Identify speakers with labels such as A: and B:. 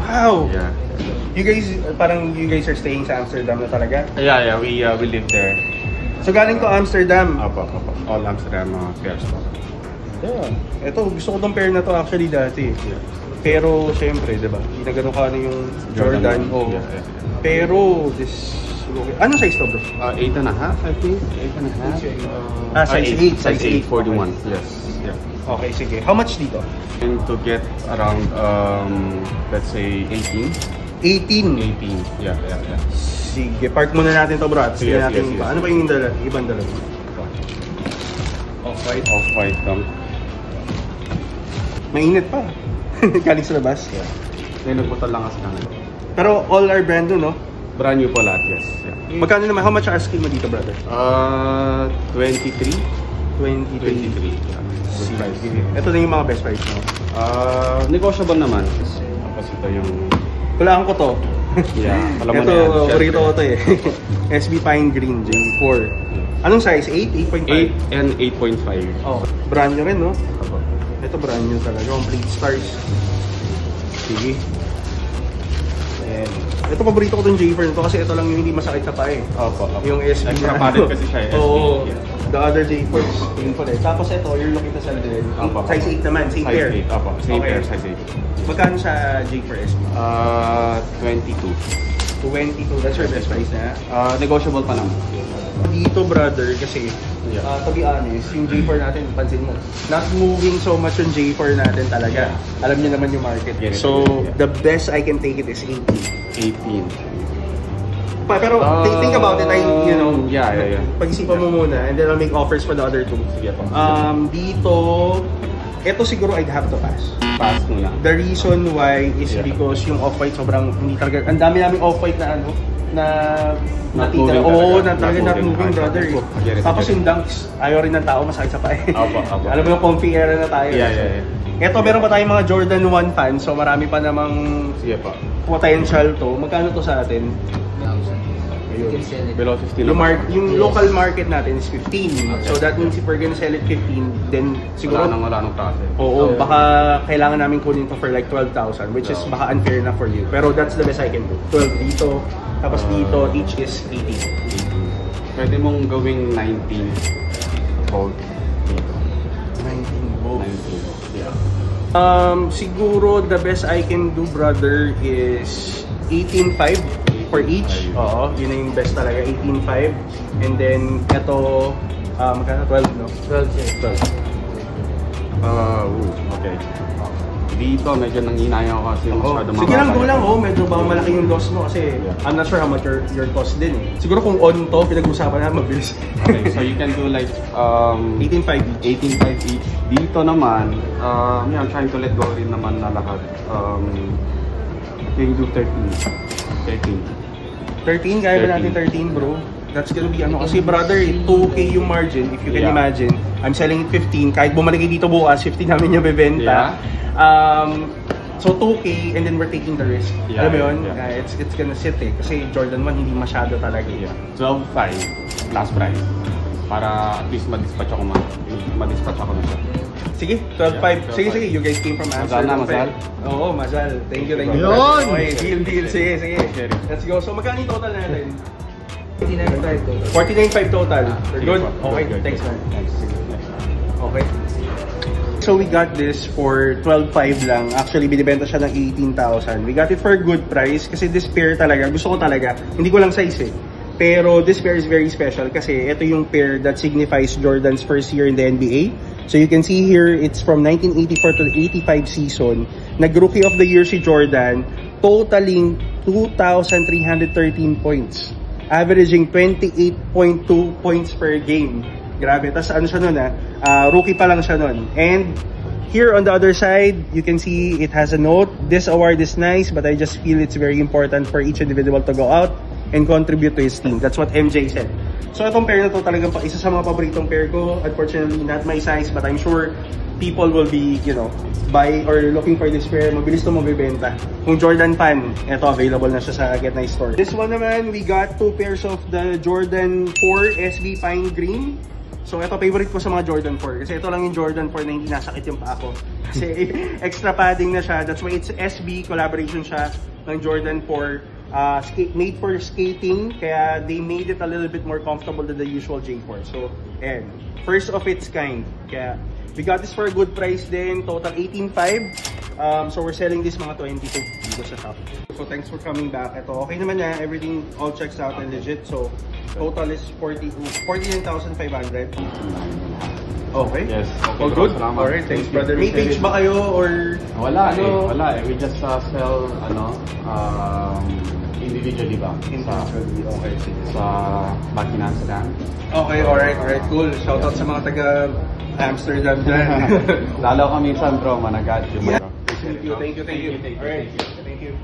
A: Wow!
B: Yeah.
A: You guys are staying sa Amsterdam na talaga?
B: Yeah, we live there.
A: So galing to Amsterdam?
B: Apo. All Amsterdam pairs po.
A: Yeah. Ito, gusto ko tong pair na to actually dati.
B: Yeah.
A: Pero, syempre, diba? Hindi na gano'n ka yung Jordan. Oh.
B: Yeah.
A: Pero, this... Anong size to, bro?
B: 8.5, I think. 8.5.
A: Size 8.
B: Size 8, 41. Yes. Yeah.
A: Okay, sige. How much dito?
B: And to get around, let's say, 18.
A: 18?
B: 18. Yeah.
A: Sige, park muna natin to, bro. Sige natin
B: yes.
A: Ano ba yung ibang dala?
B: Off-white. Off-white lang.
A: Mainit pa. Galing sa labas.
B: Yeah. Then nagputal lang kasi namin.
A: Pero all are brand new, no?
B: Brand new po lahat, yes. Yeah.
A: Magkano naman? How much asking mo dito, brother?
B: 23.
A: 23.
B: Yeah. Good price.
A: Ito na yung mga best price mo.
B: Negotiable naman. Tapos ito yung...
A: Kulaan ko to.
B: Yeah. Alam mo
A: ito,
B: na yan.
A: paborito ko to eh. SB Pine Green J4. Anong size? 8? 8.5?
B: 8 and 8.5.
A: Oh, brand new rin, no? Ito brand new talaga. Complete stars. Sige. Ayan. Ito paborito ko itong J4 nito kasi ito lang yung hindi masakit sa paa eh.
B: Opo.
A: Yung SB
B: Extra padded kasi siya eh.
A: Oo.
B: Yeah.
A: The other J4s, painful eh. Tapos ito, you're looking to sell din. Size 8 naman, same
B: size
A: pair.
B: 8, opo. Same
A: Okay.
B: pair, size 8.
A: Magkano sa J4 SB?
B: 22.
A: 22, that's your best price na.
B: Negotiable pa naman.
A: Dito brother, kasi to be honest, yung J4 natin, pansin mo, not moving so much yung J4 natin talaga. Alam niyo naman yung market. So, the best I can take it is 18.
B: 18.
A: Pero think about it, you know,
B: yeah.
A: pag-isipan mo muna and then I'll make offers for the other two.
B: Sige po.
A: Dito, ito siguro I'd have to pass.
B: Pass muna.
A: The reason why is because yung off-white sobrang hindi talaga, ang dami naming off-white na ano, na natitira. Oo, not moving brother. Tapos yung dunks, ayaw rin ng tao, masakit sa paa. Alam mo yung comfy era na tayo.
B: Yeah.
A: Ito, meron pa tayong mga Jordan 1 fans, so marami pa namang potential to. Magkano to sa atin?
B: Below 15.
A: Yung local market natin is 15. So that means if we're gonna sell it 15, then siguro
B: wala nang klase.
A: Oo, baka kailangan namin kunin to for like 12,000, which is baka unfair na for you. Pero that's the best I can do. 12 dito, tapos dito each is 18.
B: Pwede mong gawing 19 gold dito.
A: 19 gold.
B: 19. Yeah.
A: Siguro the best I can do, brother, is 18.5 for each. Oo, yun na yung best talaga, 18.5. And then ito, magkano? 12, no? 12.
B: Okay. Dito, medyo nanghinayang ako kasi masyado
A: Sige lang, go lang. Medyo ba malaki yung loss mo kasi I'm not sure how much your cost din eh. Siguro kung on to, pinag-usapan na mabilis.
B: Okay, so you can do like
A: 18.5 each.
B: 18.5 each. Dito naman, I'm trying to let go rin naman na lahat. You can do 13.
A: 13? Kaya ba natin 13, bro? That's gonna be ano kasi brother, 2K yung margin if you can imagine. I'm selling it 15. Kahit bumalik dito bukas, 15 namin yung bebenta. So 2K and then we're taking the risk. Alam mo yun? It's gonna sit eh. Kasi Jordan 1 hindi masyado talaga.
B: 12.5 last price. Para at least ma-dispatch ako na siya.
A: Sige, 12.5. Sige, you guys came from Amsterdam.
B: Mazal.
A: Oo, Mazal. Thank you.
C: Yun!
A: Okay, deal. Sige. Let's go. So magkano yung total natin?
C: 49.5
A: 49.5 total. We're good? Okay, thanks man. Okay. So we got this for 12.5 lang. Actually, binibenta siya ng 18,000. We got it for a good price kasi this pair talaga, gusto ko talaga. Hindi ko lang size eh. Pero this pair is very special kasi ito yung pair that signifies Jordan's first year in the NBA. So you can see here, it's from 1984 to the 85 season. Nag-Rookie of the Year si Jordan, totaling 2,313 points. Averaging 28.2 points per game. Grabe. Tapos ano siya nun rookie pa lang siya nun. And here on the other side, you can see it has a note. This award is nice, but I just feel it's very important for each individual to go out and contribute to his team. That's what MJ said. So itong pair na to talagang isa sa mga paboritong pair ko. Unfortunately, not my size, but I'm sure people will be, buy or looking for this pair. Mabilis to mabibenta. Kung Jordan fan, ito available na siya sa Get Nice Store. This one naman, we got two pairs of the Jordan 4 SB Pine Green. So ito, favorite ko sa mga Jordan 4. Kasi ito lang yung Jordan 4 na hindi nasakit yung paa ko. Kasi extra padding na siya. That's why it's SB, collaboration siya ng Jordan 4. Made for skating, kaya they made it a little bit more comfortable than the usual J4. So, and first of its kind. Kaya we got this for a good price din, total 18.5. So we're selling this mga 22 dito sa shop. So thanks for coming back. Ito, okay naman na, everything all checks out and legit. So total is 49,500. Okay.
B: Yes. Okay,
A: All good?
B: salamat.
A: Alright, thanks brother. May page ba kayo or
B: Wala
A: ano?
B: Wala eh. We just sell, individually ba?
A: Individually, okay.
B: Sa Buckingham Stand.
A: Okay, alright, cool. Shoutout sa mga taga Amsterdam dyan.
B: Lalo kami minsan bro, managat yung
A: Yeah.
B: bro.
A: Thank you. Alright, thank you.